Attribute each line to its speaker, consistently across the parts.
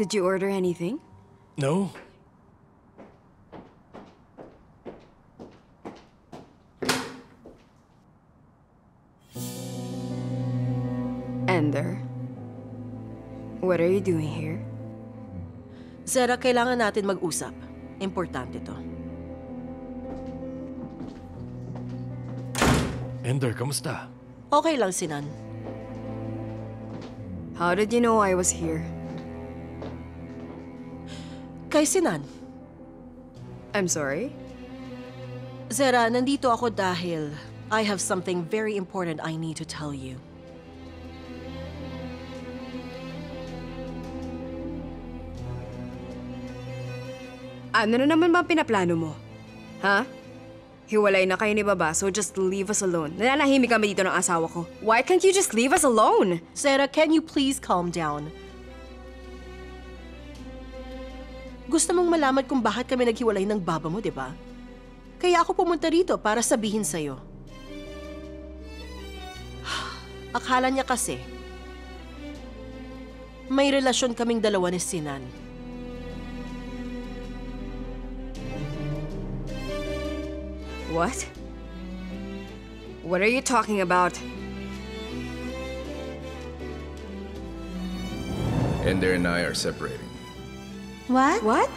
Speaker 1: Did you order anything?
Speaker 2: No?
Speaker 1: Ender, what are you doing here?
Speaker 3: Zara, kailangan natin mag-usap. Importante to.
Speaker 2: Ender, kamusta?
Speaker 3: Okay lang, Sinan.
Speaker 1: How did you know I was here?
Speaker 3: Kay Sinan.
Speaker 1: I'm sorry?
Speaker 3: Zara, nandito ako dahil I have something very important I need to tell you.
Speaker 1: Ano na naman ba pinaplano mo? Ha? Hiwalay na kayo ni Baba, so just leave us alone. Nananahimik kami dito ng asawa ko. Why can't you just leave us alone?
Speaker 3: Zara, can you please calm down? Gusto mong malaman kung bakit kami naghiwalay ng baba mo, di ba? Kaya ako pumunta rito para sabihin sa'yo. Akala niya kasi, may relasyon kaming dalawa ni Sinan.
Speaker 1: What? What are you talking about?
Speaker 4: Ender and I are separating.
Speaker 5: What?
Speaker 1: What?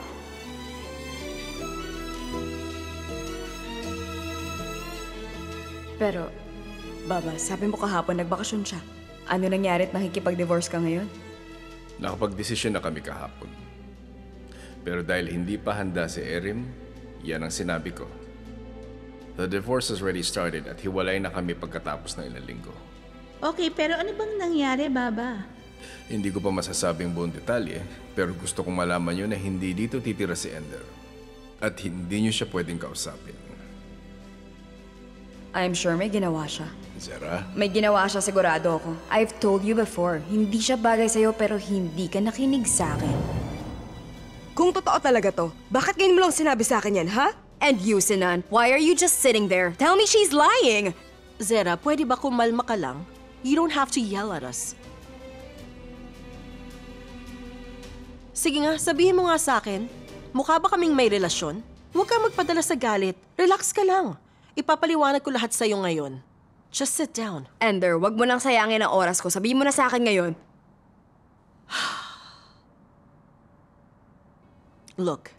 Speaker 1: Pero, Baba, sabi mo kahapon nagbakasyon siya. Ano nangyari at nakikipag-divorce ka ngayon?
Speaker 4: Nakapag-desisyon na kami kahapon. Pero dahil hindi pa handa si Erim, yan ang sinabi ko. The divorce has already started at hiwalay na kami pagkatapos ng ilang linggo.
Speaker 5: Okay, pero ano bang nangyari, Baba?
Speaker 4: Hindi ko pa masasabing buong detalye, pero gusto kong malaman nyo na hindi dito titira si Ender. At hindi nyo siya pwedeng kausapin.
Speaker 1: I'm sure may ginawa siya.
Speaker 4: Zara?
Speaker 1: May ginawa siya, sigurado ako. I've told you before, hindi siya bagay sa'yo pero hindi ka nakinig sa akin. Kung totoo talaga to, bakit ngayon mo lang sinabi sa akin yan, ha? And you, Sinan, why are you just sitting there? Tell me she's lying!
Speaker 3: Zara, pwede ba kumalma ka lang? You don't have to yell at us. Sige nga, sabihin mo nga sa akin. Mukha ba kaming may relasyon? Huwag kang magpadala sa galit. Relax ka lang. Ipapaliwanag ko lahat sa'yo ngayon. Just sit down.
Speaker 1: Ender, wag mo nang sayangin ang oras ko. Sabihin mo na sa akin ngayon.
Speaker 3: Look,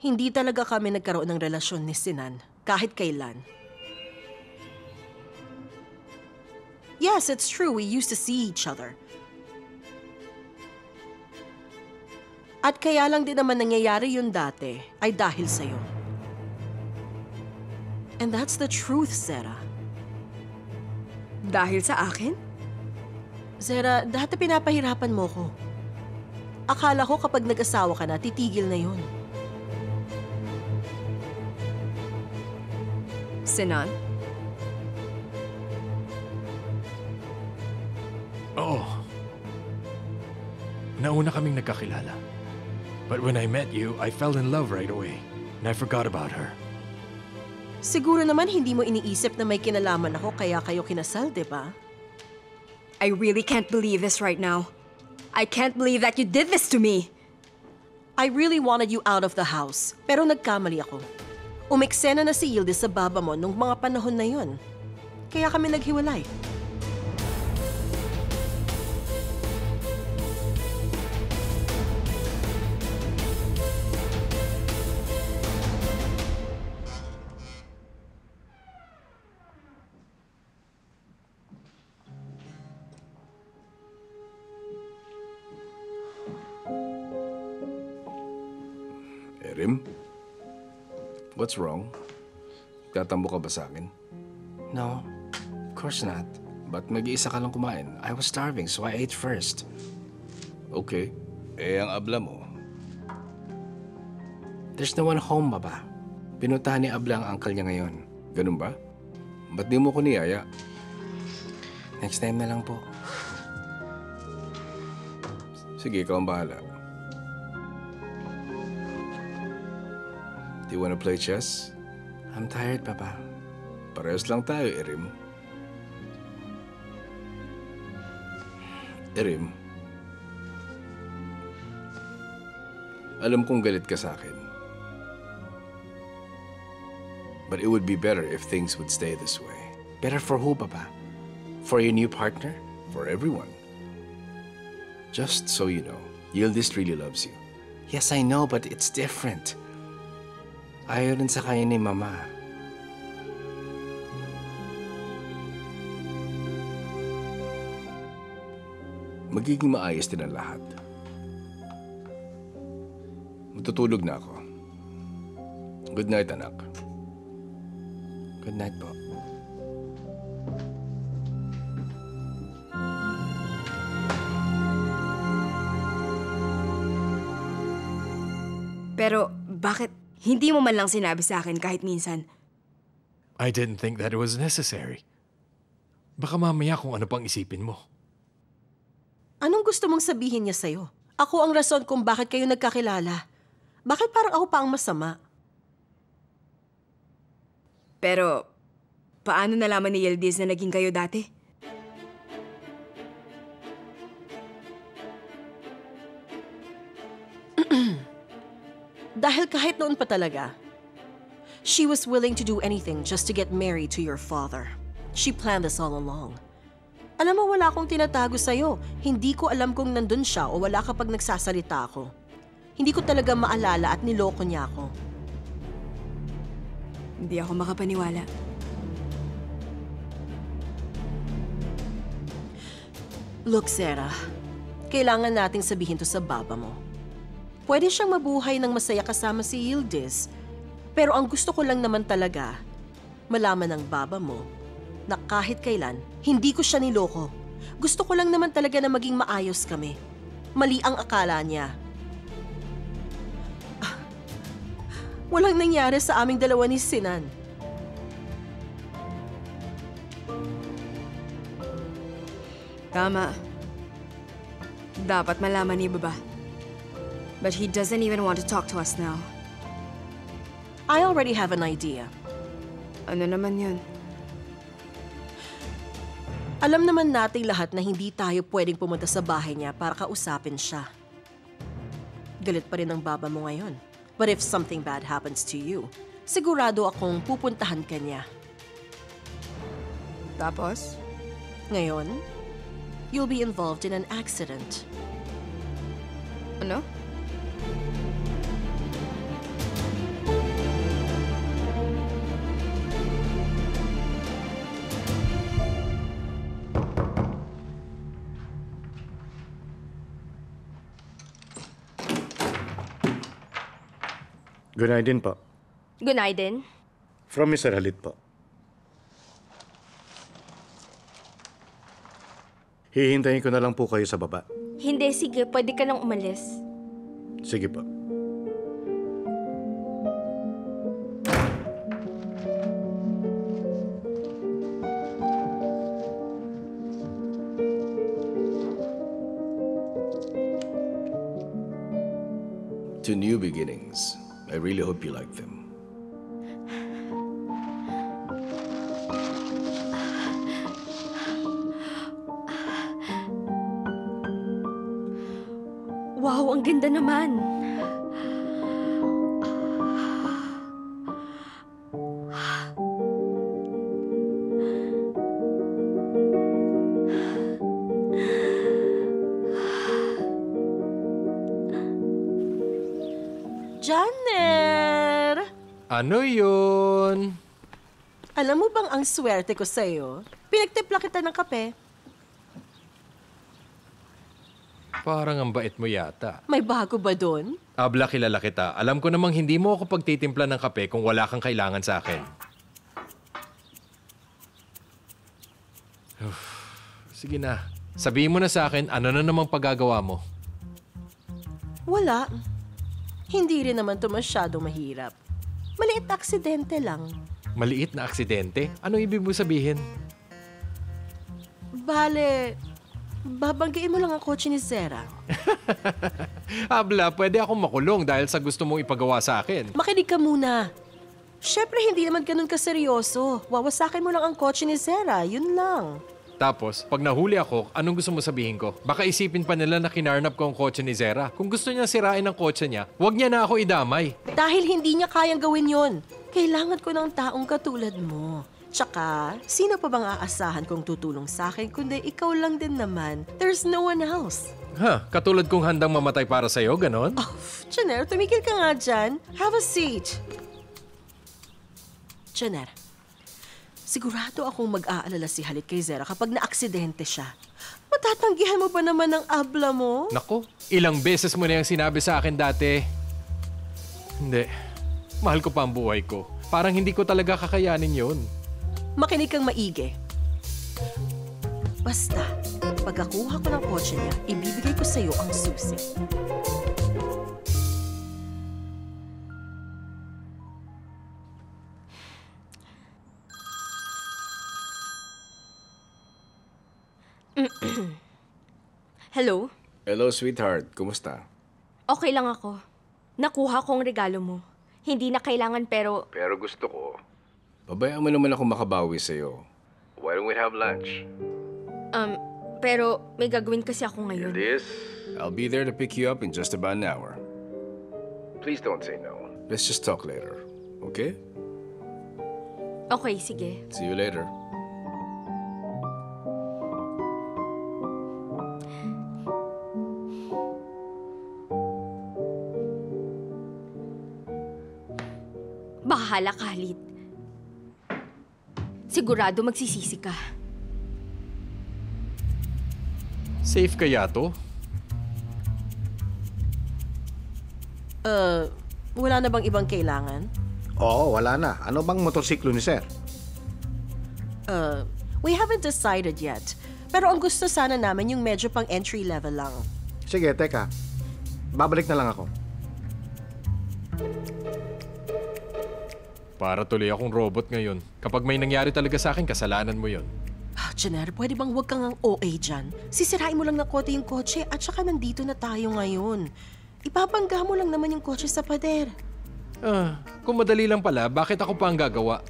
Speaker 3: hindi talaga kami nagkaroon ng relasyon ni Sinan kahit kailan. Yes, it's true. We used to see each other. At kaya lang din naman nangyayari yun dati ay dahil sa'yo. And that's the truth, Zara.
Speaker 1: Dahil sa akin?
Speaker 3: Zara, dati pinapahirapan mo ko. Akala ko kapag nag-asawa ka na, titigil na yun.
Speaker 1: Sinan?
Speaker 2: Oo. Nauna kaming nagkakilala. But when I met you, I fell in love right away. And I forgot about her.
Speaker 3: Siguro naman hindi mo iniisip na may kinalaman ako kaya kayo kinasal, di ba?
Speaker 1: I really can't believe this right now. I can't believe that you did this to me.
Speaker 3: I really wanted you out of the house, pero nagkamali ako. Umeksena na si Yildiz sa baba mo nung mga panahon na yun. Kaya kami naghiwalay.
Speaker 4: Erim? What's wrong? Tatambo ka ba sa akin?
Speaker 6: No, of course not.
Speaker 4: Ba't mag-iisa ka lang kumain?
Speaker 6: I was starving, so I ate first.
Speaker 4: Okay. Eh, ang abla mo.
Speaker 6: There's no one home, Baba. Pinuntahan ni Abla ang uncle niya ngayon.
Speaker 4: Ganun ba? Ba't di mo ko niyaya?
Speaker 6: Next time na lang po.
Speaker 4: Sige, ikaw ang bahala. Do you wanna play chess?
Speaker 6: I'm tired, Papa.
Speaker 4: Parehas lang tayo, Erim. Erim, Alam kong galit ka sa akin. But it would be better if things would stay this way.
Speaker 6: Better for who, Papa?
Speaker 4: For your new partner? For everyone. Just so you know, Yildiz really loves you.
Speaker 6: Yes, I know, but it's different. Ayaw rin sa kanya ni Mama.
Speaker 4: Magiging maayos din ang lahat. Matutulog na ako. Good night, anak.
Speaker 6: Good night po.
Speaker 1: Pero bakit hindi mo man lang sinabi sa akin kahit minsan?
Speaker 2: I didn't think that it was necessary. Baka mamaya kung ano pang isipin mo.
Speaker 3: Anong gusto mong sabihin niya sa'yo? Ako ang rason kung bakit kayo nagkakilala. Bakit parang ako pa ang masama?
Speaker 1: Pero paano nalaman ni Yildiz na naging kayo dati?
Speaker 3: Dahil kahit noon pa talaga, she was willing to do anything just to get married to your father. She planned this all along. Alam mo, wala akong tinatago sa'yo. Hindi ko alam kung nandun siya o wala kapag nagsasalita ako. Hindi ko talaga maalala at niloko niya ako.
Speaker 1: Hindi ako makapaniwala.
Speaker 3: Look, Sarah, kailangan nating sabihin to sa baba mo. Pwede siyang mabuhay ng masaya kasama si Yildiz. Pero ang gusto ko lang naman talaga, malaman ng baba mo na kahit kailan, hindi ko siya niloko. Gusto ko lang naman talaga na maging maayos kami. Mali ang akala niya. Walang nangyari sa aming dalawa ni Sinan.
Speaker 1: Tama. Dapat malaman ni Baba. But he doesn't even want to talk to us now.
Speaker 3: I already have an idea.
Speaker 1: Ano naman yun?
Speaker 3: Alam naman nating lahat na hindi tayo pwedeng pumunta sa bahay niya para kausapin siya. Galit pa rin ang baba mo ngayon. But if something bad happens to you, sigurado akong pupuntahan ka niya.
Speaker 1: Tapos?
Speaker 3: Ngayon, you'll be involved in an accident.
Speaker 1: Ano?
Speaker 7: Good night din po.
Speaker 8: Good night din.
Speaker 7: From Mr. Halit po. Hihintayin ko na lang po kayo sa baba.
Speaker 8: Hindi, sige. Pwede ka nang umalis.
Speaker 7: Sige po.
Speaker 4: To new beginnings. I really hope you like them.
Speaker 8: Wow, ang ganda naman.
Speaker 3: Janner!
Speaker 2: Ano yun?
Speaker 3: Alam mo bang ang swerte ko sa'yo? Pinagtimpla kita ng kape.
Speaker 2: Parang ang bait mo yata.
Speaker 3: May bago ba doon?
Speaker 2: Abla, kilala kita. Alam ko namang hindi mo ako pagtitimpla ng kape kung wala kang kailangan sa akin. Uf, sige na. Sabihin mo na sa akin, ano na namang paggagawa mo?
Speaker 3: Wala. Hindi rin naman to masyadong mahirap. Maliit na aksidente lang.
Speaker 2: Maliit na aksidente? Ano ibig mo sabihin?
Speaker 3: Bale, babanggiin mo lang ang kotse ni Sarah.
Speaker 2: Abla, pwede akong makulong dahil sa gusto mong ipagawa sa akin.
Speaker 3: Makinig ka muna. Siyempre, hindi naman ganun kaseryoso. Wawasakin mo lang ang kotse ni Sarah, yun lang.
Speaker 2: Tapos, pag nahuli ako, anong gusto mo sabihin ko? Baka isipin pa nila na kinarnap ko ang kotse ni Zera. Kung gusto niya sirain ang kotse niya, huwag niya na ako idamay.
Speaker 3: Dahil hindi niya kayang gawin yon. Kailangan ko ng taong katulad mo. Tsaka, sino pa bang aasahan kong tutulong sa akin kundi ikaw lang din naman? There's no one else.
Speaker 2: Katulad kong handang mamatay para sa'yo, ganon?
Speaker 3: Oh, Janer, tumigil ka nga dyan. Have a seat. Janer, sigurado akong mag-aalala si Halit kay Zera kapag naaksidente siya. Matatanggihan mo ba naman ang abla mo?
Speaker 2: Nako, ilang beses mo na yung sinabi sa akin dati. Hindi. Mahal ko pa ang buhay ko. Parang hindi ko talaga kakayanin yun.
Speaker 3: Makinig kang maigi. Basta, pagkakuha ko ng kotse niya, ibibigay ko sa'yo ang susi.
Speaker 8: Hello?
Speaker 4: Hello, sweetheart. Kumusta?
Speaker 8: Okay lang ako. Nakuha ko ang regalo mo. Hindi na kailangan pero...
Speaker 4: Pero gusto ko, babayaan mo naman ako makabawi sa'yo. Why don't we have lunch?
Speaker 8: Pero may gagawin kasi ako ngayon.
Speaker 4: This? I'll be there to pick you up in just about an hour. Please don't say no. Let's just talk later. Okay?
Speaker 8: Okay, sige.
Speaker 4: See you later.
Speaker 8: Bahala ka, Halit. Sigurado magsisisi ka.
Speaker 2: Safe kaya to?
Speaker 3: Wala na bang ibang kailangan?
Speaker 7: Oo, wala na. Ano bang motorsiklo ni Sir?
Speaker 3: We haven't decided yet. Pero ang gusto sana namin yung medyo pang entry level lang.
Speaker 7: Sige, teka. Babalik na lang ako.
Speaker 2: Para tuloy akong robot ngayon. Kapag may nangyari talaga sa akin, kasalanan mo yon.
Speaker 3: Janer, pwede bang huwag kang ang OA dyan? Sisirain mo lang na kote yung kotse at saka nandito na tayo ngayon. Ipapangga mo lang naman yung kotse sa pader.
Speaker 2: Kung madali lang pala, bakit ako pa ang gagawa?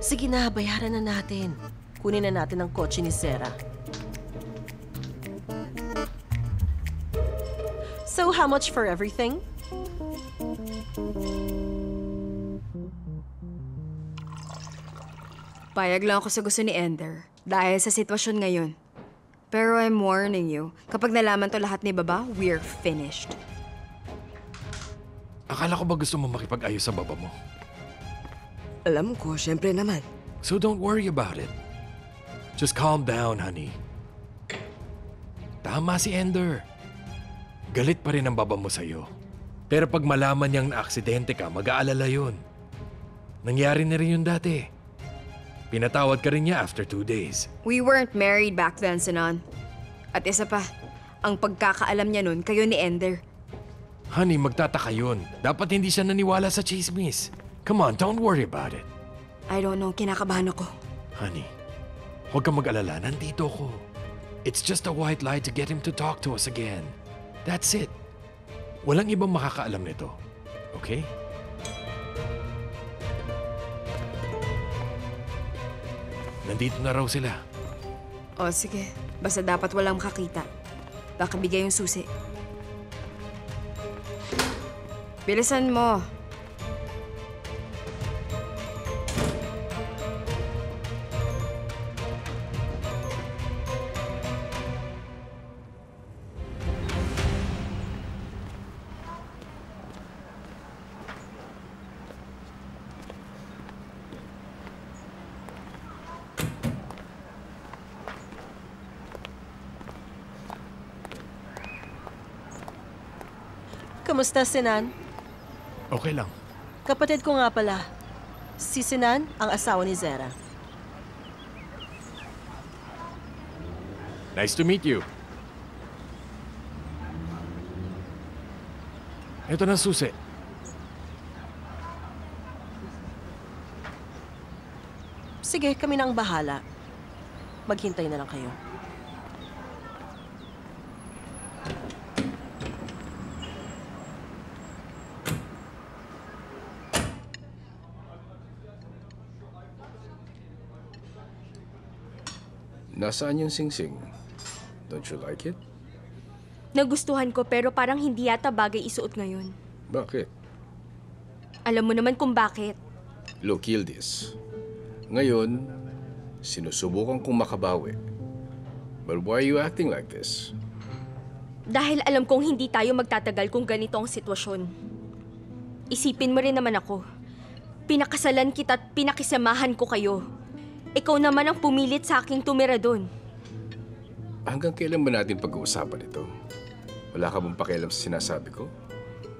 Speaker 3: Sige na, bayaran na natin. Kunin na natin ang kotse ni Zera. So, how much for everything?
Speaker 1: Payag lang ako sa gusto ni Ender dahil sa sitwasyon ngayon. Pero I'm warning you, kapag nalaman to lahat ni Baba, we're finished.
Speaker 2: Akala ko ba gusto mo makipag-ayos sa baba mo?
Speaker 1: Alam ko, syempre naman.
Speaker 2: So don't worry about it. Just calm down, honey. Tama si Ender. Galit pa rin ang baba mo sa'yo. Pero pag malaman niyang na-aksidente ka, mag-aalala yun. Nangyari na rin yun dati. Pinatawad ka rin niya after 2 days.
Speaker 1: We weren't married back then, Sinan. At isa pa, ang pagkakaalam niya nun, kayo ni Ender.
Speaker 2: Honey, magtataka yun. Dapat hindi siya naniwala sa chismis. Come on, don't worry about it.
Speaker 1: I don't know, kinakabahan ako.
Speaker 2: Honey, huwag kang mag-alala. Nandito ko. It's just a white lie to get him to talk to us again. That's it. Walang ibang makakaalam nito. Okay? Nandito na raw sila.
Speaker 1: O sige, basta dapat walang makakita. Baka bigay yung susi. Bilisan mo.
Speaker 3: Kamusta, Sinan?
Speaker 2: Okay lang.
Speaker 3: Kapatid ko nga pala. Si Sinan, ang asawa ni Zera.
Speaker 2: Nice to meet you. Ito na susi.
Speaker 3: Sige, kami na ang bahala. Maghintay na lang kayo.
Speaker 4: Nasaan yung singsing? Don't you like it?
Speaker 8: Nagustuhan ko pero parang hindi yata bagay isuot ngayon.
Speaker 4: Bakit?
Speaker 8: Alam mo naman kung bakit.
Speaker 4: Look, Yildiz. Ngayon, sinusubukan kong makabawi. But why are you acting like this?
Speaker 8: Dahil alam kong hindi tayo magtatagal kung ganito ang sitwasyon. Isipin mo rin naman ako. Pinakasalan kita at pinakisamahan ko kayo. Ikaw naman ang pumilit sa aking tumira doon.
Speaker 4: Hanggang kailan ba natin pag-uusapan ito? Wala ka bang pakialam sa sinasabi ko?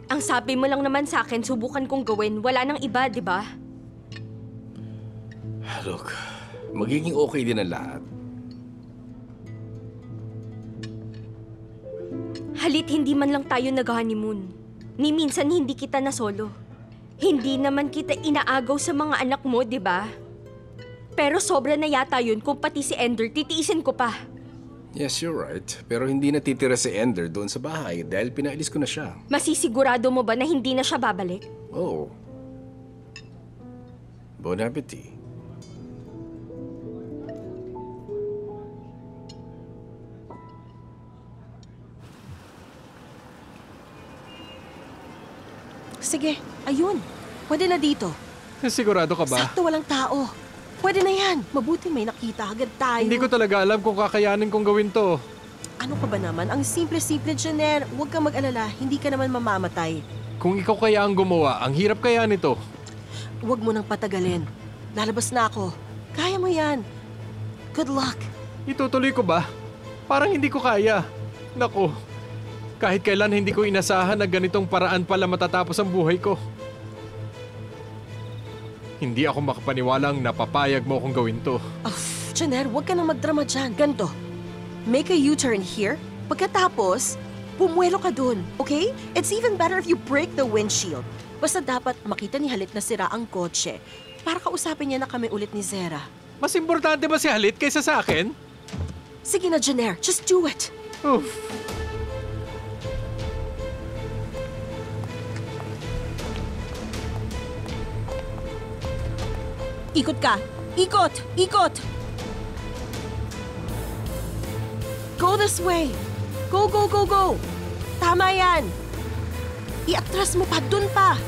Speaker 8: Ang sabi mo lang naman sa akin, subukan kong gawin. Wala nang iba, di ba?
Speaker 4: Look, magiging okay din ang lahat.
Speaker 8: Halit hindi man lang tayo nag-honeymoon. Ni minsan hindi kita na solo. Hindi naman kita inaagaw sa mga anak mo, di ba? Pero sobra na yata yun kung pati si Ender titiisin ko pa.
Speaker 4: Yes, you're right. Pero hindi natitira si Ender doon sa bahay dahil pinaalis ko na siya.
Speaker 8: Masisigurado mo ba na hindi na siya babalik?
Speaker 4: Oo. Bon appetit.
Speaker 3: Sige, ayun. Pwede na dito.
Speaker 2: Sigurado ka ba?
Speaker 3: Sakto walang tao. Pwede na yan. Mabuti may nakita agad tayo.
Speaker 2: Hindi ko talaga alam kung kakayanin kong gawin to.
Speaker 3: Ano ka ba naman? Ang simple-simple, Jenner. Huwag kang mag-alala. Hindi ka naman mamamatay.
Speaker 2: Kung ikaw kaya ang gumawa, ang hirap kaya nito.
Speaker 3: Huwag mo nang patagalin. Lalabas na ako. Kaya mo yan. Good luck.
Speaker 2: Itutuloy ko ba? Parang hindi ko kaya. Naku, kahit kailan hindi ko inasahan na ganitong paraan pala matatapos ang buhay ko. Hindi ako makapaniwalang napapayag mo akong gawin to.
Speaker 3: Jenner, huwag ka nang magdrama dyan. Ganto. Make a U-turn here. Pagkatapos, pumuelo ka dun. Okay? It's even better if you break the windshield. Basta dapat makita ni Halit na sira ang kotse para kausapin niya na kami ulit ni Zera.
Speaker 2: Mas importante ba si Halit kaysa sa akin?
Speaker 3: Sige na, Jenner. Just do it.
Speaker 2: Oof.
Speaker 3: Ikot ka. Ikot! Ikot! Go this way. Go, go, go, go. Tama yan. Iatras mo pa. Dun pa.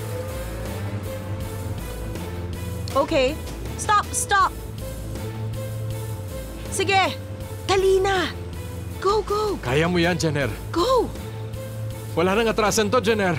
Speaker 3: Okay. Stop, stop. Sige. Dali na. Go, go.
Speaker 2: Kaya mo yan, Jenner.
Speaker 3: Go.
Speaker 2: Wala nang atrasan to, Jenner.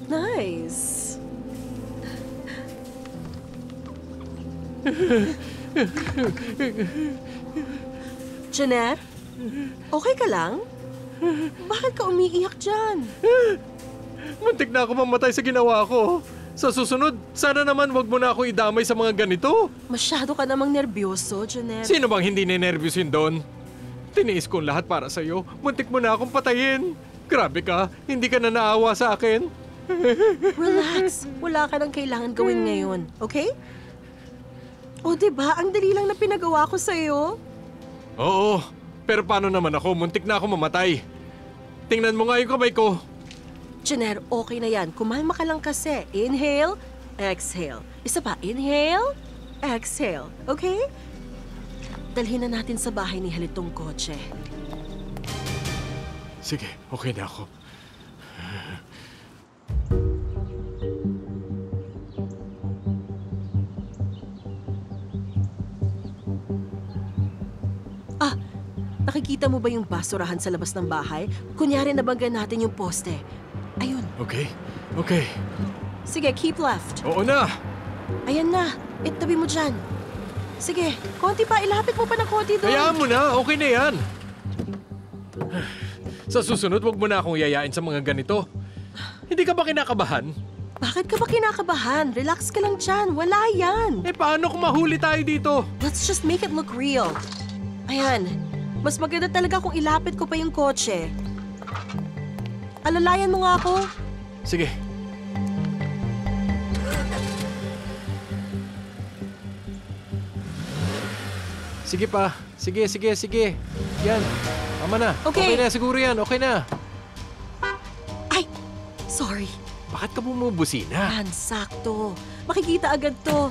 Speaker 3: Nice. Jeanette? Okay ka lang? Bakit ka umiiyak dyan?
Speaker 2: Muntik na ako mamatay sa ginawa ko. Sa susunod, sana naman wag mo na ako idamay sa mga ganito.
Speaker 3: Masyado ka namang nervyoso, Jeanette.
Speaker 2: Sino bang hindi ninervyos yun doon? Tiniis ko lahat para sa'yo. Muntik mo na akong patayin. Grabe ka, hindi ka na naawa sa akin.
Speaker 3: Relax. Wala ka nang kailangan gawin ngayon, okay? O diba, ang dali lang na pinagawa ko sa'yo.
Speaker 2: Oo, pero paano naman ako? Muntik na ako mamatay. Tingnan mo nga yung kamay ko.
Speaker 3: Jenner, okay na yan. Kumalma ka lang kasi. Inhale, exhale. Isa pa, inhale, exhale. Okay? Dalhin na natin sa bahay ni Halit tong kotse.
Speaker 2: Sige, okay na ako.
Speaker 3: Nakikita mo ba yung basurahan sa labas ng bahay? Kunyari nabanggan natin yung poste. Ayun.
Speaker 2: Okay, okay.
Speaker 3: Sige, keep left.
Speaker 2: Oo na!
Speaker 3: Ayan na. Itabi mo dyan. Sige, konti pa. Ilapit mo pa ng konti doon.
Speaker 2: Hayaan mo na, okay na yan. Sa susunod, wag mo na akong yayain sa mga ganito. Hindi ka ba kinakabahan?
Speaker 3: Bakit ka ba kinakabahan? Relax ka lang dyan. Wala yan.
Speaker 2: Eh paano kung mahuli tayo dito?
Speaker 3: Let's just make it look real. Ayan. Mas maganda talaga kung ilapit ko pa yung kotse. Alalayan mo nga ako.
Speaker 2: Sige. Sige pa. Sige. Yan. Tama na.
Speaker 3: Okay.
Speaker 2: Okay na siguro yan. Okay na.
Speaker 3: Ay! Sorry.
Speaker 2: Bakit ka bumubusina?
Speaker 3: Yan, sakto. Makikita agad to.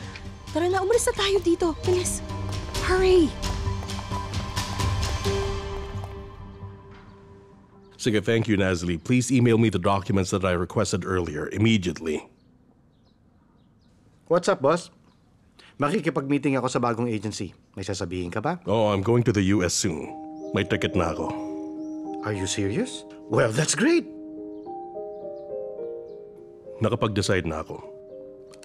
Speaker 3: Tara na, umalis na tayo dito. Bilis. Hurry!
Speaker 9: Sige, thank you, Nazli. Please email me the documents that I requested earlier, immediately.
Speaker 7: What's up, boss? Makikipag-meeting ako sa bagong agency. May sasabihin ka ba?
Speaker 9: Oh, I'm going to the US soon. May ticket na ako.
Speaker 7: Are you serious? Well, that's great.
Speaker 9: Nakapag-decide na ako.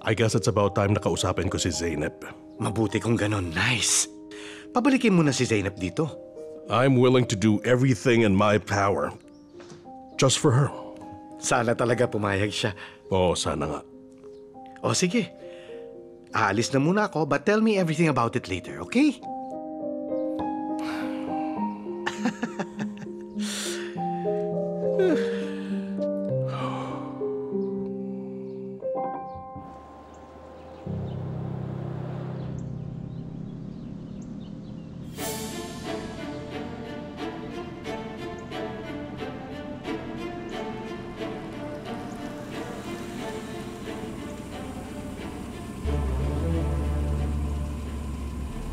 Speaker 9: I guess it's about time na kausapin ko si Zeynep.
Speaker 7: Mabuti kung ganon. Nice. Pabalikin mo na si Zeynep dito.
Speaker 9: I'm willing to do everything in my power. Just for her.
Speaker 7: Sana talaga pumayag siya.
Speaker 9: Oh, sana nga.
Speaker 7: O sige. Aalis na muna ako, but tell me everything about it later, okay?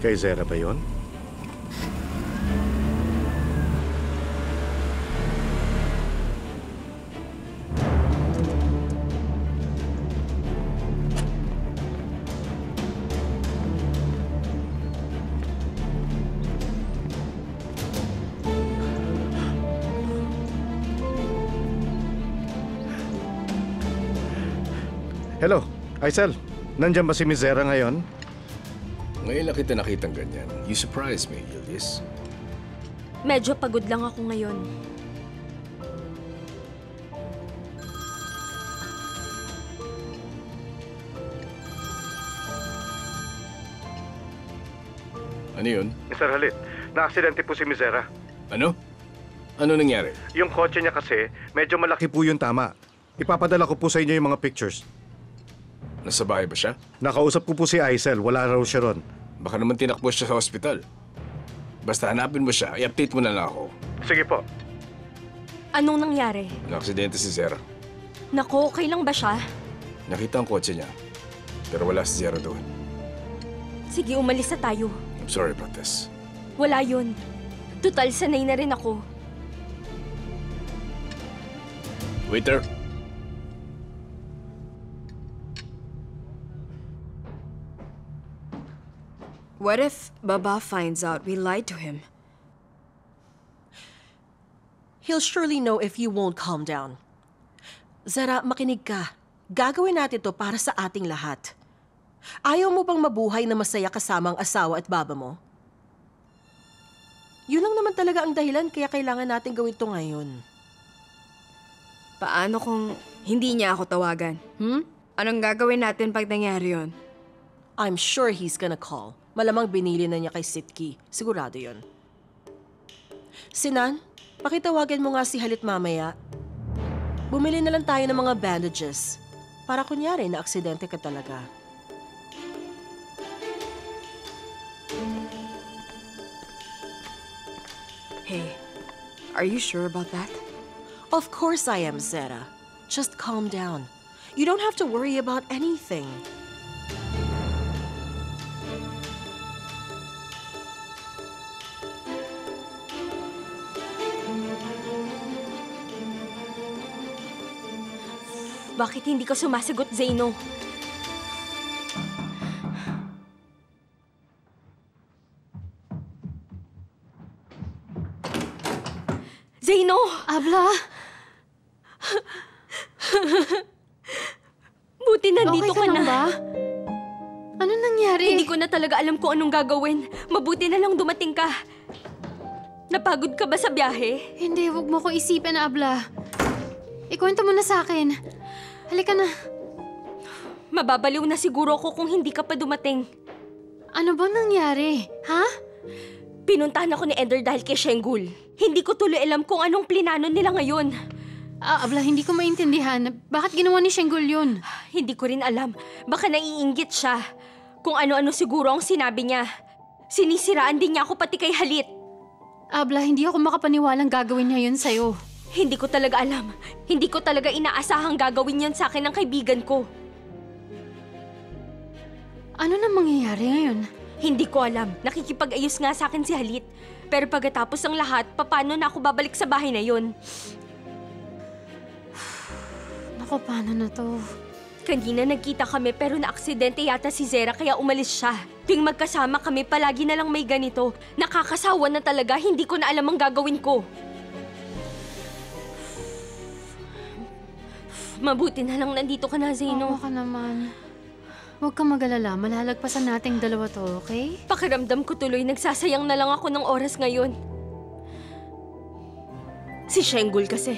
Speaker 7: Kay Zera ba yun? Hello, Aisel. Nandiyan ba si Miss Zera ngayon?
Speaker 4: Ngayon lang kita nakitang ganyan. You surprised me, Yildiz.
Speaker 8: Medyo pagod lang ako ngayon.
Speaker 4: Ano yun?
Speaker 7: Mr. Halit, na-aksidente po si Miss Zera.
Speaker 4: Ano? Ano nangyari?
Speaker 7: Yung kotse niya kasi, medyo malaki po yung tama. Ipapadala ko po sa inyo yung mga pictures.
Speaker 4: Nasa bahay ba siya?
Speaker 7: Nakausap ko po si Aisel, wala raw siya ron.
Speaker 4: Baka naman tinakbo siya sa hospital. Basta hanapin mo siya, i-update mo na lang ako.
Speaker 7: Sige po.
Speaker 8: Anong nangyari?
Speaker 4: Nakaksidente si Zera.
Speaker 8: Nako, okay lang ba siya?
Speaker 4: Nakita ang kotse niya. Pero wala si Zera doon.
Speaker 8: Sige, umalis na tayo.
Speaker 4: I'm sorry about this.
Speaker 8: Wala yun. Tutal, sanay na rin ako.
Speaker 4: Waiter!
Speaker 1: What if Baba finds out we lied to him?
Speaker 3: He'll surely know if you won't calm down. Zara, makinig ka. Gagawin natin to para sa ating lahat. Ayaw mo bang mabuhay na masaya kasama ang asawa at baba mo? Yun lang naman talaga ang dahilan kaya kailangan natin gawin to ngayon.
Speaker 1: Paano kung hindi niya ako tawagan? Anong gagawin natin pag nangyari yun?
Speaker 3: I'm sure he's gonna call. Malamang binili na niya kay Sitki. Sigurado yun. Sinan, pakitawagan mo nga si Halit mamaya. Bumili na lang tayo ng mga bandages. Para kunyari na aksidente ka talaga.
Speaker 1: Hey, are you sure about that?
Speaker 3: Of course I am, Zera. Just calm down. You don't have to worry about anything.
Speaker 8: Bakit hindi ka sumasagot, Zeno? Zeno!
Speaker 10: Abla!
Speaker 8: Buti nandito
Speaker 10: Okay
Speaker 8: ka
Speaker 10: ka lang
Speaker 8: na.
Speaker 10: ba? Ano nangyari?
Speaker 8: Hindi ko na talaga alam kung anong gagawin. Mabuti na lang dumating ka. Napagod ka ba sa biyahe?
Speaker 10: Hindi, huwag mo ko isipin, Abla. Ikwento mo na sa akin. Halika na.
Speaker 8: Mababaliw na siguro ako kung hindi ka pa dumating.
Speaker 10: Ano bang nangyari? Ha?
Speaker 8: Pinuntahan ako ni Ender dahil kay Shenggul. Hindi ko tuloy alam kung anong plinano nila ngayon.
Speaker 10: Abla, hindi ko maintindihan. Bakit ginawa ni Shenggul yun?
Speaker 8: Hindi ko rin alam. Baka naiinggit siya. Kung ano-ano siguro ang sinabi niya. Sinisiraan din niya ako pati kay Halit.
Speaker 10: Abla, hindi ako makapaniwalang gagawin niya yun sa'yo.
Speaker 8: Hindi ko talaga alam. Hindi ko talaga inaasahang gagawin yan sa akin ng kaibigan ko.
Speaker 10: Ano na mangyayari ngayon?
Speaker 8: Hindi ko alam. Nakikipag-ayos nga sa akin si Halit. Pero pagkatapos ng lahat, paano na ako babalik sa bahay na yun?
Speaker 10: Naku, paano na to?
Speaker 8: Kanina nagkita kami pero na-aksidente yata si Zera kaya umalis siya. Tuwing magkasama kami, palagi na lang may ganito. Nakakasawa na talaga, hindi ko na alam ang gagawin ko. Mabuti na lang nandito ka na, Zeno.
Speaker 10: Oo ka naman. Huwag kang mag-alala, malalagpasan nating dalawa to, okay?
Speaker 8: Pakiramdam ko tuloy, nagsasayang na lang ako ng oras ngayon. Si Shenggul kasi.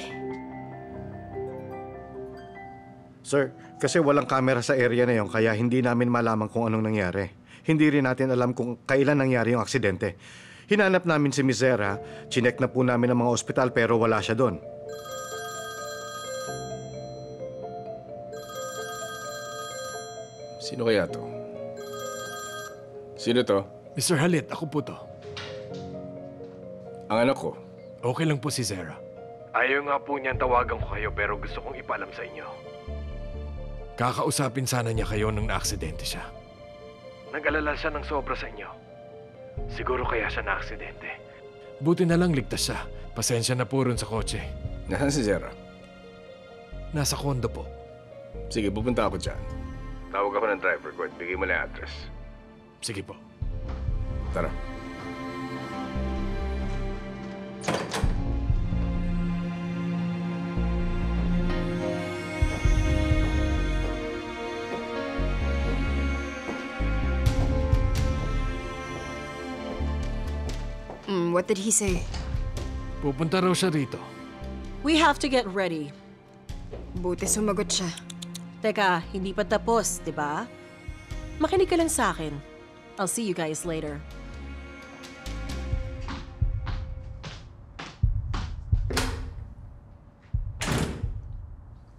Speaker 7: Sir, kasi walang camera sa area na yon kaya hindi namin malaman kung anong nangyari. Hindi rin natin alam kung kailan nangyari yung aksidente. Hinanap namin si Mizera, chinek na po namin ang mga ospital pero wala siya doon.
Speaker 4: Sino kaya to? Sino to?
Speaker 2: Mr. Halit, ako po to.
Speaker 4: Ang anak ko.
Speaker 2: Okay lang po si Zera. Ayaw nga po niyan tawagan ko kayo pero gusto kong ipaalam sa inyo. Kakausapin sana niya kayo nung naaksidente siya. Nag-alala siya ng sobra sa inyo. Siguro kaya siya naaksidente. Buti na lang ligtas siya. Pasensya na po rin sa kotse.
Speaker 4: Nasaan si Zera?
Speaker 2: Nasa kondo po.
Speaker 4: Sige, pupunta ako dyan. Tawag ako ng driver ko at bigay mo na yung address.
Speaker 2: Sige po.
Speaker 4: Tara.
Speaker 1: What did he say?
Speaker 2: Pupunta raw siya rito.
Speaker 3: We have to get ready.
Speaker 1: Buti sumagot siya.
Speaker 3: Teka, hindi pa tapos, di ba? Makinig ka lang sa akin. I'll see you guys later.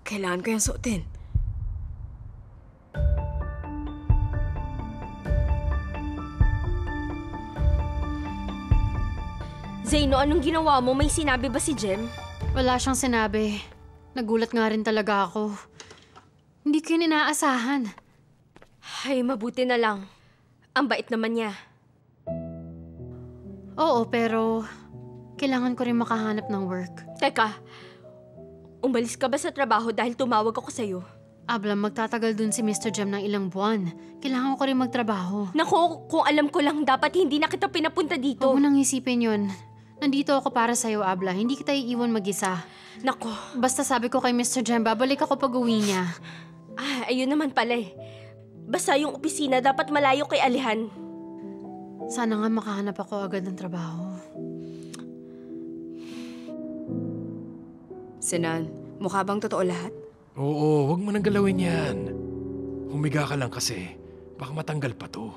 Speaker 1: Kailangan ko yung suotin.
Speaker 8: Zeno, anong ginawa mo? May sinabi ba si Jem?
Speaker 10: Wala siyang sinabi. Nagulat nga rin talaga ako. Hindi ko yun inaasahan.
Speaker 8: Ay, mabuti na lang. Ang bait naman niya.
Speaker 10: Oo, pero kailangan ko rin makahanap ng work.
Speaker 8: Teka, umalis ka ba sa trabaho dahil tumawag ako sa'yo?
Speaker 10: Abla, magtatagal dun si Mr. Jem ng ilang buwan. Kailangan ko rin magtrabaho.
Speaker 8: Naku, kung alam ko lang, dapat hindi na kita pinapunta dito.
Speaker 10: Huwag mo nang isipin yun. Nandito ako para sa'yo, Abla. Hindi kita iiwan mag-isa.
Speaker 8: Naku.
Speaker 10: Basta sabi ko kay Mr. Jem, babalik ako pag uwi niya.
Speaker 8: Ayun naman pala eh. Basta yung opisina dapat malayo kay Alihan.
Speaker 10: Sana nga makahanap ako agad ng trabaho.
Speaker 1: Sinan, mukha bang totoo lahat?
Speaker 2: Oo, wag mo nang galawin yan. Humiga ka lang kasi. Baka matanggal pa to.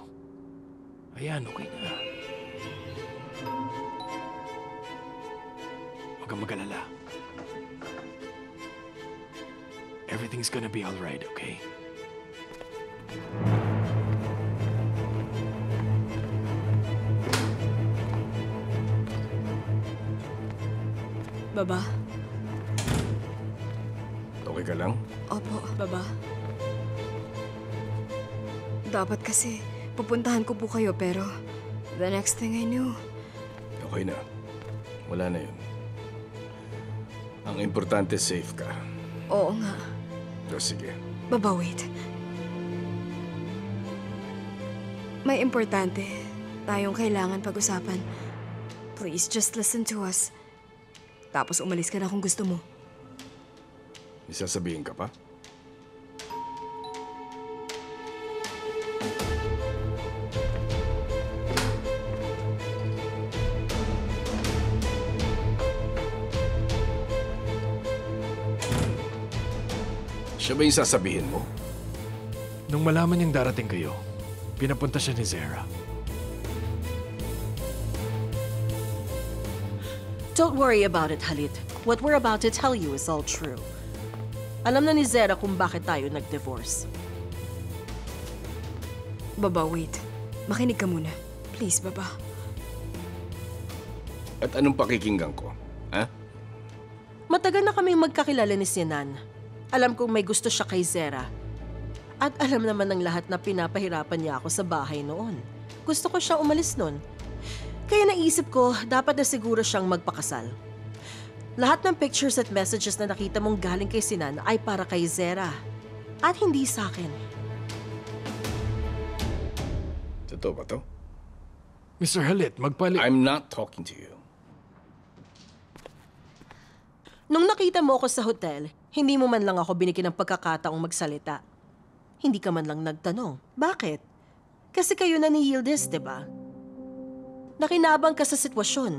Speaker 2: Ayan, okay na. Huwag kang mag-alala. Everything's gonna be alright, okay?
Speaker 1: Baba?
Speaker 4: Okay ka lang?
Speaker 1: Opo, baba. Dapat kasi pupuntahan ko po kayo pero the next thing I knew.
Speaker 4: Okay na. Wala na yun. Ang importante, safe ka.
Speaker 1: Oo nga.
Speaker 4: O sige.
Speaker 1: Baba, wait. May importante tayong kailangan pag-usapan. Please, just listen to us. Tapos umalis ka na kung gusto mo.
Speaker 4: May sasabihin ka pa? Siya ba yung sasabihin mo?
Speaker 2: Nung malaman niyang darating kayo, pinapunta siya ni Zara.
Speaker 3: Don't worry about it, Halit. What we're about to tell you is all true. Alam na ni Zara kung bakit tayo nag-divorce.
Speaker 1: Baba, wait. Makinig ka muna. Please, Baba.
Speaker 4: At anong pakikinggan ko? Ha?
Speaker 3: Matagal na kaming magkakilala ni Sinan. Alam kong may gusto siya kay Zara. At alam naman ng lahat na pinapahirapan niya ako sa bahay noon. Gusto ko siyang umalis noon. Kaya naisip ko, dapat na siguro siyang magpakasal. Lahat ng pictures at messages na nakita mong galing kay Sinan ay para kay Zara. At hindi sa akin.
Speaker 4: Totoo ba to?
Speaker 2: Mr. Halit,
Speaker 4: I'm not talking to you.
Speaker 3: Nung nakita mo ako sa hotel, hindi mo man lang ako binigyan ng pagkakataong magsalita. Hindi ka man lang nagtanong. Bakit? Kasi kayo na ni Yildiz, di ba? Nakinabang ka sa sitwasyon.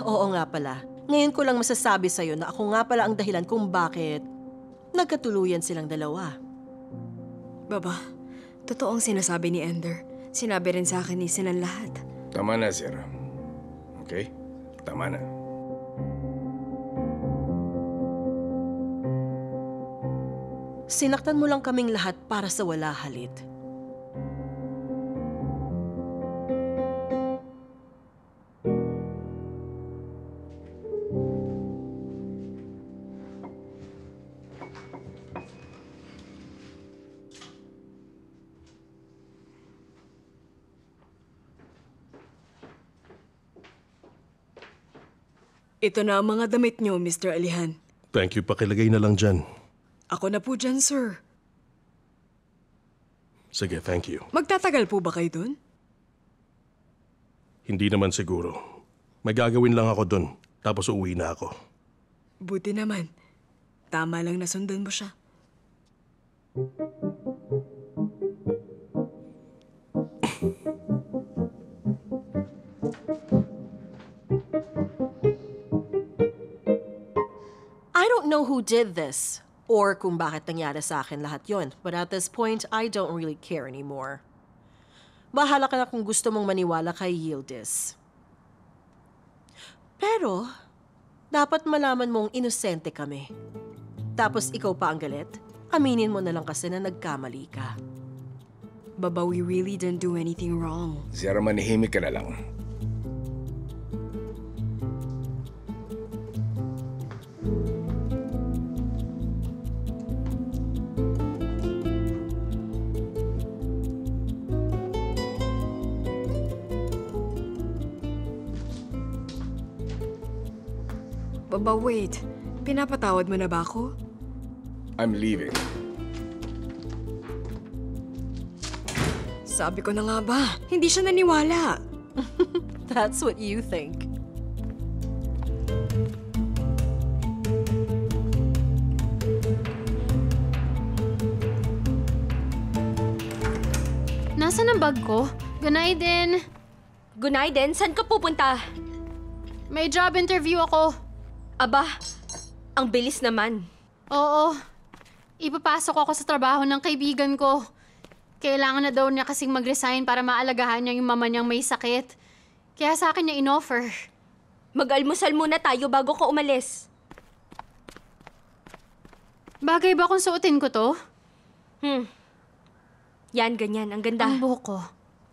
Speaker 3: Oo nga pala. Ngayon ko lang masasabi sa'yo na ako nga pala ang dahilan kung bakit nagkatuluyan silang dalawa.
Speaker 1: Baba, totoo ang sinasabi ni Ender. Sinabi rin sa akin ni Sinan lahat.
Speaker 4: Tama na, Zara. Okay? Tama na.
Speaker 3: Sinaktan mo lang kaming lahat para sa wala, Halit.
Speaker 1: Ito na ang mga damit niyo, Mr. Alihan.
Speaker 9: Thank you, pakilagay na lang dyan.
Speaker 1: Ako na po dyan, sir.
Speaker 9: Sige, thank you.
Speaker 1: Magtatagal po ba kayo dun?
Speaker 9: Hindi naman siguro. May gagawin lang ako dun, tapos uuwi na ako.
Speaker 1: Buti naman. Tama lang nasundan mo siya.
Speaker 3: I don't know who did this, or kung bakit nangyari sa akin lahat yon. But at this point, I don't really care anymore. Bahala ka na kung gusto mong maniwala kay Yildiz. Pero, dapat malaman mong inosente kami. Tapos ikaw pa ang galit? Aminin mo na lang kasi na nagkamali ka.
Speaker 1: Baba, we really didn't do anything wrong.
Speaker 4: Zara, manihimik ka na lang.
Speaker 1: Baba, wait. Pinapatawad mo na ba ako?
Speaker 4: I'm leaving.
Speaker 1: Sabi ko na nga ba, hindi siya naniwala.
Speaker 3: That's what you think.
Speaker 10: Nasaan ang bag ko? Gunay din.
Speaker 8: Gunay din, saan ka pupunta?
Speaker 10: May job interview ako.
Speaker 8: Aba, ang bilis naman.
Speaker 10: Oo. Ipapasok ako sa trabaho ng kaibigan ko. Kailangan na daw niya kasing mag-resign para maalagahan niya yung mama niyang may sakit. Kaya sa akin niya in-offer.
Speaker 8: Mag-almusal muna tayo bago ko umalis.
Speaker 10: Bagay ba kung suotin ko to?
Speaker 8: Yan, ganyan. Ang ganda.
Speaker 10: Ang buhok ko.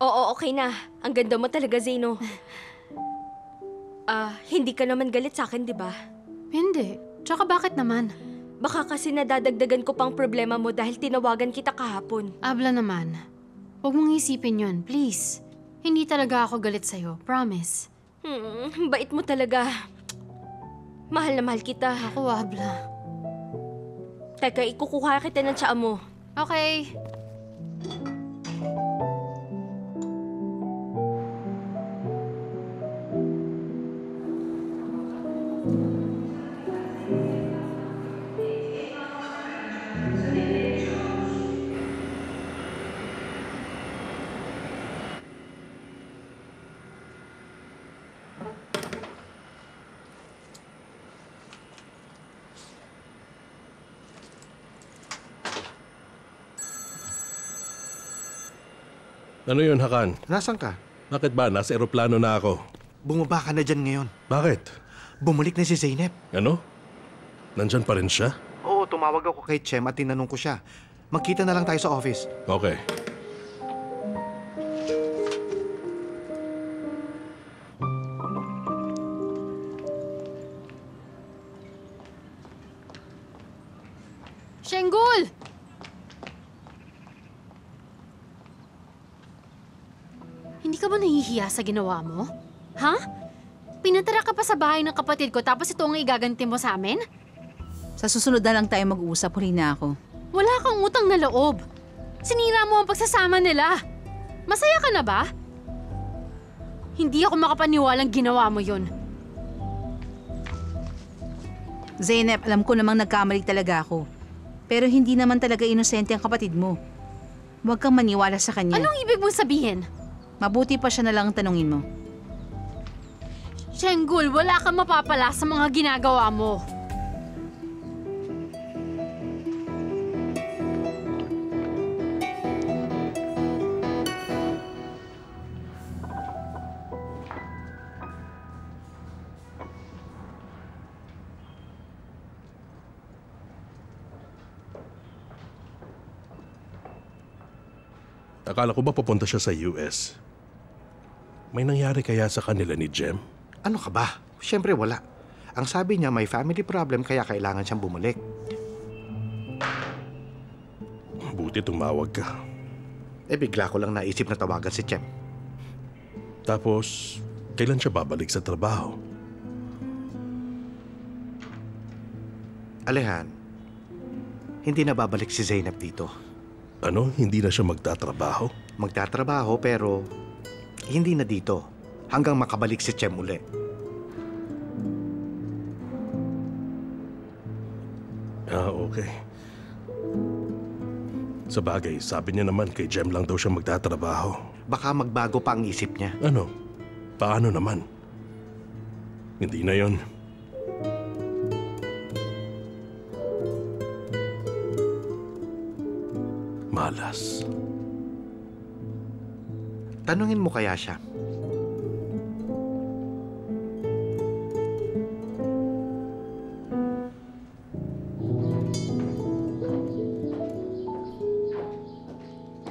Speaker 8: Oo, okay na. Ang ganda mo talaga, Zeno. Hindi ka naman galit sa akin, di ba?
Speaker 10: Hindi. Tsaka bakit naman?
Speaker 8: Baka kasi nadadagdagan ko pang problema mo dahil tinawagan kita kahapon.
Speaker 10: Abla naman. Huwag mong isipin yun, please. Hindi talaga ako galit sa'yo, promise.
Speaker 8: Bait mo talaga. Mahal na mahal kita.
Speaker 10: Ako, Abla.
Speaker 8: Teka, ikukuha kita ng tsaa mo.
Speaker 10: Okay.
Speaker 9: Ano yun, Hakan?
Speaker 7: Nasaan ka?
Speaker 9: Bakit ba? Nasa eroplano na ako.
Speaker 7: Bumaba ka na dyan ngayon.
Speaker 9: Bakit?
Speaker 7: Bumalik na si Zeynep.
Speaker 9: Ano? Nandyan pa rin siya?
Speaker 7: Oo, tumawag ako kay Chem at tinanong ko siya. Magkita na lang tayo sa office.
Speaker 9: Okay.
Speaker 10: Shenggul! Hindi ka ba nahihiya sa ginawa mo? Ha? Pinatira ka pa sa bahay ng kapatid ko tapos ito ang igaganti mo sa amin?
Speaker 11: Sa susunod na lang tayo mag-uusap, huli na ako.
Speaker 10: Wala kang utang na loob. Sinira mo ang pagsasama nila. Masaya ka na ba? Hindi ako makapaniwalang ginawa mo yun.
Speaker 11: Zeynep, alam ko namang nagkamali talaga ako. Pero hindi naman talaga inosente ang kapatid mo. Huwag kang maniwala sa kanya.
Speaker 10: Anong ibig mong sabihin?
Speaker 11: Mabuti pa siya na lang tanungin mo.
Speaker 10: Shenggul, wala kang mapapala sa mga ginagawa mo.
Speaker 9: Akala ko ba pupunta siya sa US? May nangyari kaya sa kanila ni Jem?
Speaker 7: Ano ka ba? Siyempre wala. Ang sabi niya may family problem kaya kailangan siyang bumalik.
Speaker 9: Buti tumawag ka.
Speaker 7: Bigla ko lang naisip na tawagan si Chem.
Speaker 9: Tapos, kailan siya babalik sa trabaho?
Speaker 7: Alehan, hindi na babalik si Zeynep dito.
Speaker 9: Ano? Hindi na siya magtatrabaho?
Speaker 7: Magtatrabaho pero hindi na dito. Hanggang makabalik si Chem uli.
Speaker 9: Okay. Sa bagay, sabi niya naman kay Jem lang daw siya magtatrabaho.
Speaker 7: Baka magbago pa ang isip niya.
Speaker 9: Ano? Paano naman? Hindi na yon. Malas.
Speaker 7: Tanungin mo kaya siya.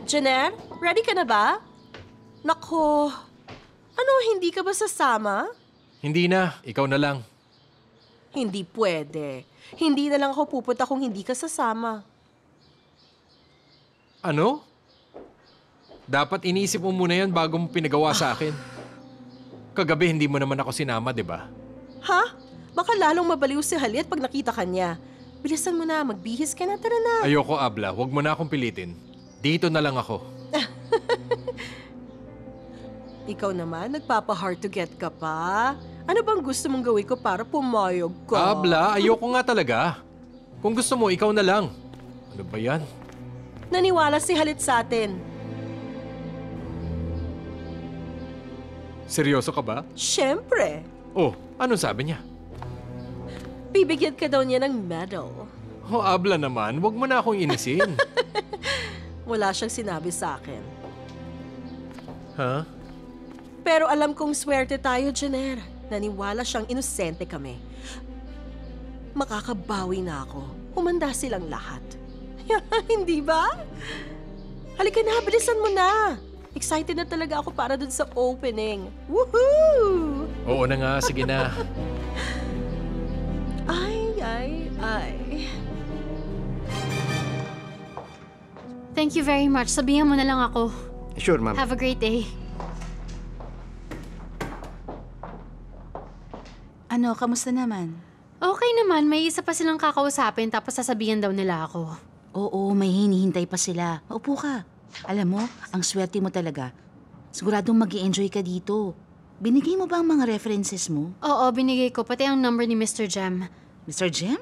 Speaker 3: Jenner, ready ka na ba? Nako, ano, hindi ka ba sasama?
Speaker 2: Hindi na. Ikaw na lang.
Speaker 3: Hindi pwede. Hindi na lang ako pupunta kung hindi ka sasama.
Speaker 2: Ano? Dapat iniisip mo muna yan bago mo pinagawa sa akin. Kagabi hindi mo naman ako sinama, di ba?
Speaker 3: Ha? Baka lalong mabaliw si Halit pag nakita ka niya. Bilisan mo na, magbihis ka na, tara na.
Speaker 2: Ayoko, Abla. Huwag mo na akong pilitin. Dito na lang ako.
Speaker 3: Ikaw naman, nagpapa-hard to get ka pa. Ano bang gusto mong gawin ko para pumayag ka?
Speaker 2: Abla, ayoko nga talaga. Kung gusto mo, ikaw na lang. Ano ba yan?
Speaker 3: Naniwala si Halit sa atin.
Speaker 2: Seryoso ka ba?
Speaker 3: Siyempre.
Speaker 2: Oh, anong sabi niya?
Speaker 3: Bibigyan ka daw niya ng medal.
Speaker 2: Oh, Abla naman. Huwag mo na akong inisin.
Speaker 3: Wala siyang sinabi sa akin.
Speaker 2: Ha?
Speaker 3: Pero alam kong swerte tayo, Jenner. Naniwala siyang inosente kami. Makakabawi na ako. Humanda silang lahat. Hindi ba? Halika na, bilisan mo na. Excited na talaga ako para dun sa opening. Woohoo!
Speaker 2: Oo na nga, sige na.
Speaker 3: Ay.
Speaker 10: Thank you very much. Sabihan mo na lang ako.
Speaker 7: Sure, ma'am.
Speaker 10: Have a great day.
Speaker 11: Ano, kamusta naman?
Speaker 10: Okay naman, may isa pa silang kakausapin tapos sasabihan daw nila ako.
Speaker 11: Oo, may hinihintay pa sila. Maupo ka. Alam mo, ang swerte mo talaga. Siguradong mag-i-enjoy ka dito. Binigay mo ba ang mga references mo?
Speaker 10: Oo, binigay ko, pati ang number ni Mr. Jem.
Speaker 11: Mr. Jem?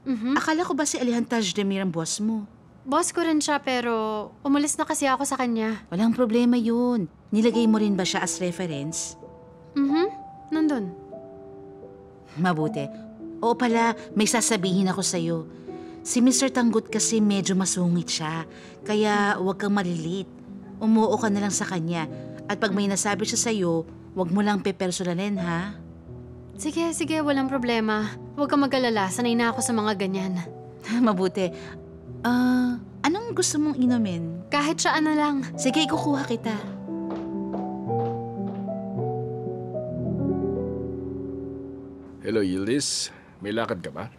Speaker 10: Mhm.
Speaker 11: Akala ko ba si Alihan Tajdemir ang boss mo?
Speaker 10: Boss ko rin siya pero umalis na kasi ako sa kanya.
Speaker 11: Walang problema yun. Nilagay mo rin ba siya as reference?
Speaker 10: Nandun.
Speaker 11: Mabuti. Oo pala, may sasabihin ako sa'yo. Si Mr. Tanggut kasi medyo masungit siya. Kaya huwag kang malilit. Umuo ka na lang sa kanya. At pag may nasabi siya sa'yo, huwag mo lang pepersonalin, ha?
Speaker 10: Sige, walang problema. Huwag kang mag-alala, sanay na ako sa mga ganyan.
Speaker 11: Mabuti. Anong gusto mong inumin?
Speaker 10: Kahit siya na lang.
Speaker 11: Sige, kukuha kita.
Speaker 4: Hello, Yildiz. May lakad ka ba?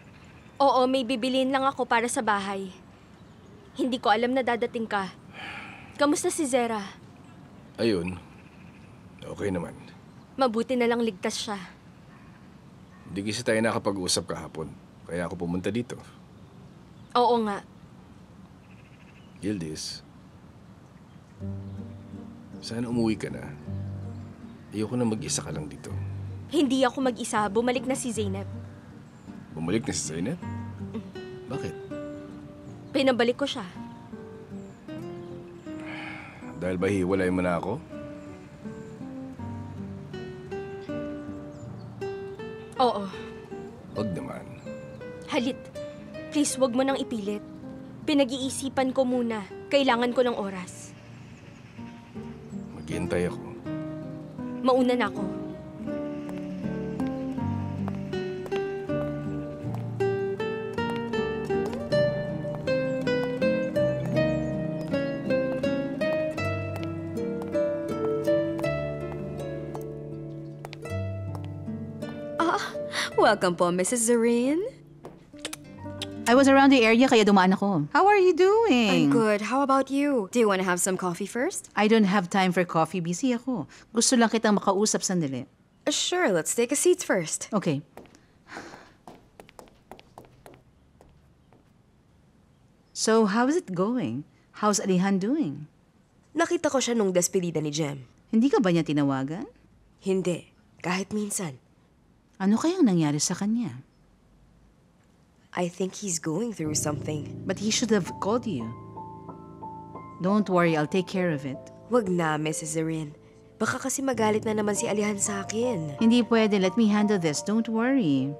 Speaker 8: Oo, may bibiliin lang ako para sa bahay. Hindi ko alam na dadating ka. Kamusta si Zera?
Speaker 4: Ayun. Okay naman.
Speaker 8: Mabuti na lang ligtas siya.
Speaker 4: Hindi kasi tayo nakapag-usap kahapon. Kaya ako pumunta dito.
Speaker 8: Oo nga.
Speaker 4: Yildiz, sana umuwi ka na. Ayoko na mag-isa ka lang dito.
Speaker 8: Hindi ako mag-isa. Bumalik na si Zeynep.
Speaker 4: Bumalik na si Zeynep? Bakit?
Speaker 8: Pinabalik ko siya.
Speaker 4: Dahil ba hiwalay mo na ako?
Speaker 8: Oo.
Speaker 4: Wag naman.
Speaker 8: Halit, please wag mo nang ipilit. Pinag-iisipan ko muna. Kailangan ko ng oras.
Speaker 4: Maghihintay ako.
Speaker 8: Mauna na ako.
Speaker 1: Welcome po, Mrs. Zorin.
Speaker 11: I was around the area kaya dumaan ako. How are you doing?
Speaker 1: I'm good. How about you? Do you want to have some coffee first?
Speaker 11: I don't have time for coffee. Busy ako. Gusto lang kitang makausap sandali.
Speaker 1: Sure, let's take a seat first.
Speaker 11: Okay. So, how is it going? How's Alihan doing?
Speaker 12: Nakita ko siya nung despedida ni Jem.
Speaker 11: Hindi ka ba niya tinawagan?
Speaker 12: Hindi. Kahit minsan.
Speaker 11: Ano kayang nangyari sa kanya?
Speaker 12: I think he's going through something.
Speaker 11: But he should have called you. Don't worry, I'll take care of it.
Speaker 12: Wag na, Mrs. Zorin. Baka kasi magalit na naman si Alihan sa akin.
Speaker 11: Hindi pwede. Let me handle this. Don't worry.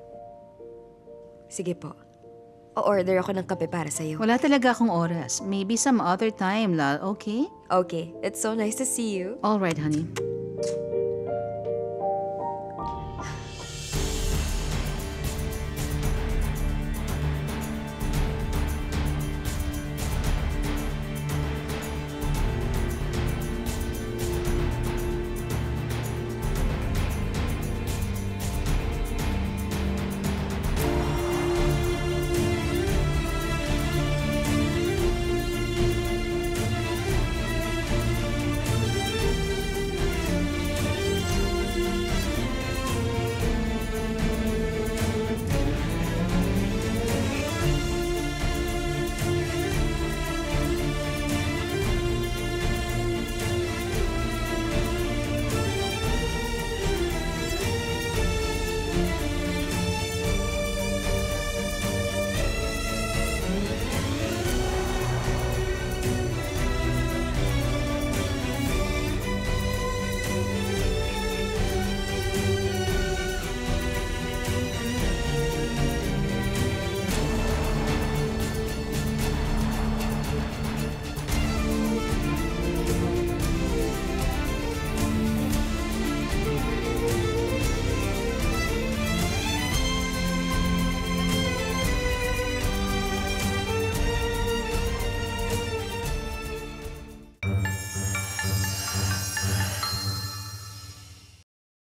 Speaker 12: Sige po. O-order ako ng kape para sa'yo.
Speaker 11: Wala talaga akong oras. Maybe some other time, Lal. Okay?
Speaker 12: Okay. It's so nice to see you.
Speaker 11: All right, honey.